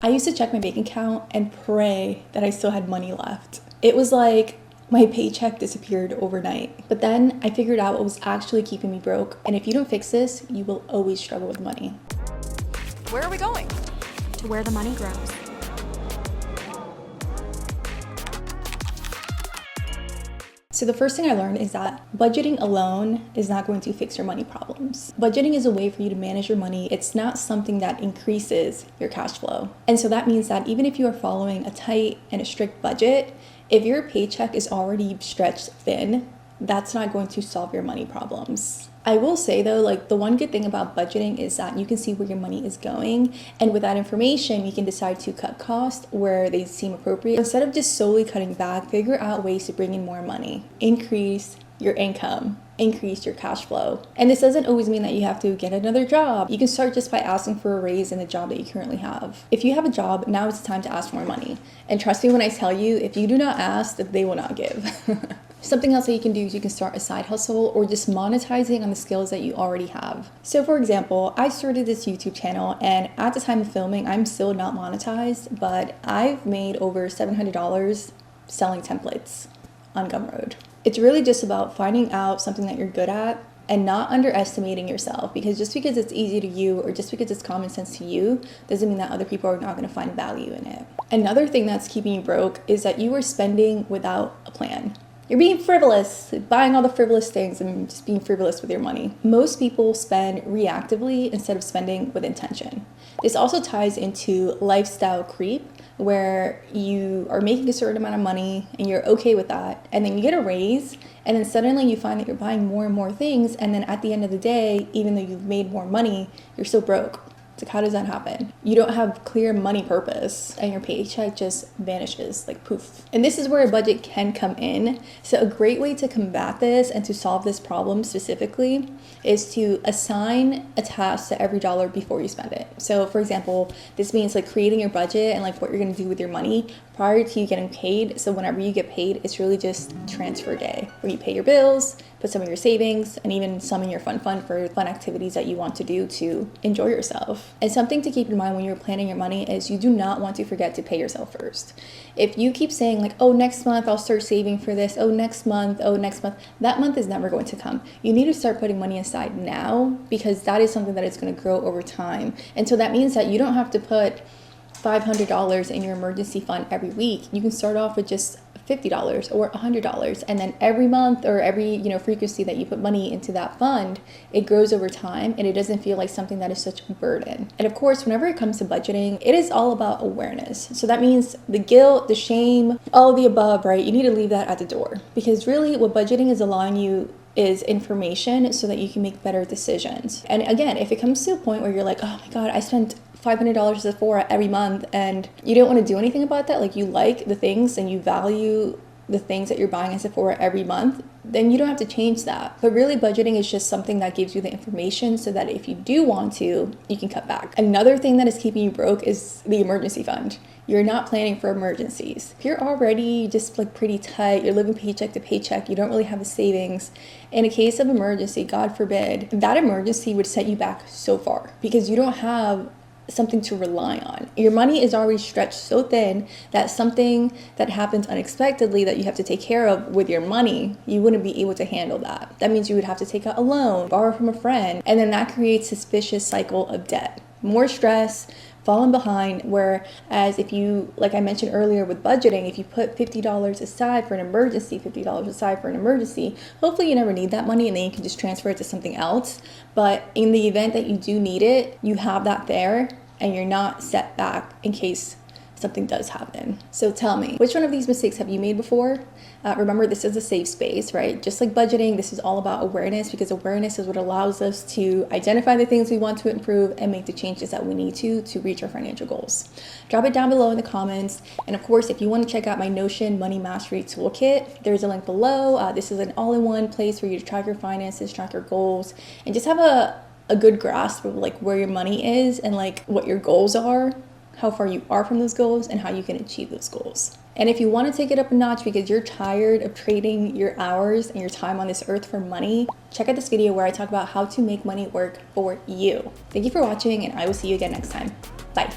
I used to check my bank account and pray that I still had money left. It was like my paycheck disappeared overnight. But then I figured out what was actually keeping me broke. And if you don't fix this, you will always struggle with money. Where are we going? To where the money grows. So the first thing I learned is that budgeting alone is not going to fix your money problems. Budgeting is a way for you to manage your money. It's not something that increases your cash flow. And so that means that even if you are following a tight and a strict budget, if your paycheck is already stretched thin, that's not going to solve your money problems. I will say though, like the one good thing about budgeting is that you can see where your money is going. And with that information, you can decide to cut costs where they seem appropriate. Instead of just solely cutting back, figure out ways to bring in more money, increase your income, increase your cash flow. And this doesn't always mean that you have to get another job. You can start just by asking for a raise in the job that you currently have. If you have a job, now it's time to ask for more money. And trust me when I tell you, if you do not ask, that they will not give. Something else that you can do is you can start a side hustle or just monetizing on the skills that you already have. So for example, I started this YouTube channel and at the time of filming, I'm still not monetized, but I've made over $700 selling templates on Gumroad. It's really just about finding out something that you're good at and not underestimating yourself, because just because it's easy to you or just because it's common sense to you doesn't mean that other people are not going to find value in it. Another thing that's keeping you broke is that you are spending without a plan. You're being frivolous, buying all the frivolous things and just being frivolous with your money. Most people spend reactively instead of spending with intention. This also ties into lifestyle creep, where you are making a certain amount of money and you're okay with that. And then you get a raise and then suddenly you find that you're buying more and more things. And then at the end of the day, even though you've made more money, you're still broke. It's like, how does that happen? You don't have clear money purpose and your paycheck just vanishes like poof. And this is where a budget can come in. So a great way to combat this and to solve this problem specifically is to assign a task to every dollar before you spend it. So for example, this means like creating your budget and like what you're going to do with your money prior to you getting paid. So whenever you get paid, it's really just transfer day where you pay your bills, put some of your savings, and even some in your fun fund for fun activities that you want to do to enjoy yourself. And something to keep in mind when you're planning your money is you do not want to forget to pay yourself first. If you keep saying like, oh, next month I'll start saving for this, oh, next month, that month is never going to come. You need to start putting money aside now, because that is something that is going to grow over time. And so that means that you don't have to put $500 in your emergency fund every week. You can start off with just $50 or $100, and then every month or every frequency that you put money into that fund, it grows over time and it doesn't feel like something that is such a burden. And of course, whenever it comes to budgeting, it is all about awareness. So that means the guilt, the shame, all of the above, right? You need to leave that at the door, because really what budgeting is allowing you is information so that you can make better decisions. And again, if it comes to a point where you're like, oh my God, I spent $500 at Sephora every month and you don't want to do anything about that, like you like the things and you value the things that you're buying at Sephora every month, then you don't have to change that. But really budgeting is just something that gives you the information so that if you do want to, you can cut back. Another thing that is keeping you broke is the emergency fund. You're not planning for emergencies. If you're already just like pretty tight, you're living paycheck to paycheck, you don't really have a savings, in a case of emergency, God forbid, that emergency would set you back so far because you don't have something to rely on. Your money is already stretched so thin that something that happens unexpectedly that you have to take care of with your money, you wouldn't be able to handle that. That means you would have to take out a loan, borrow from a friend, and then that creates a vicious cycle of debt. More stress, falling behind, whereas if you, like I mentioned earlier with budgeting, if you put $50 aside for an emergency, hopefully you never need that money and then you can just transfer it to something else. But in the event that you do need it, you have that there and you're not set back in case something does happen. So tell me, which one of these mistakes have you made before? Remember, this is a safe space, right? Just like budgeting, this is all about awareness, because awareness is what allows us to identify the things we want to improve and make the changes that we need to reach our financial goals. Drop it down below in the comments. And of course, if you want to check out my Notion Money Mastery Toolkit, there's a link below. This is an all-in-one place for you to track your finances, track your goals, and just have a good grasp of like where your money is and like what your goals are, how far you are from those goals, and how you can achieve those goals. And if you want to take it up a notch because you're tired of trading your hours and your time on this earth for money, check out this video where I talk about how to make money work for you. Thank you for watching, and I will see you again next time. Bye.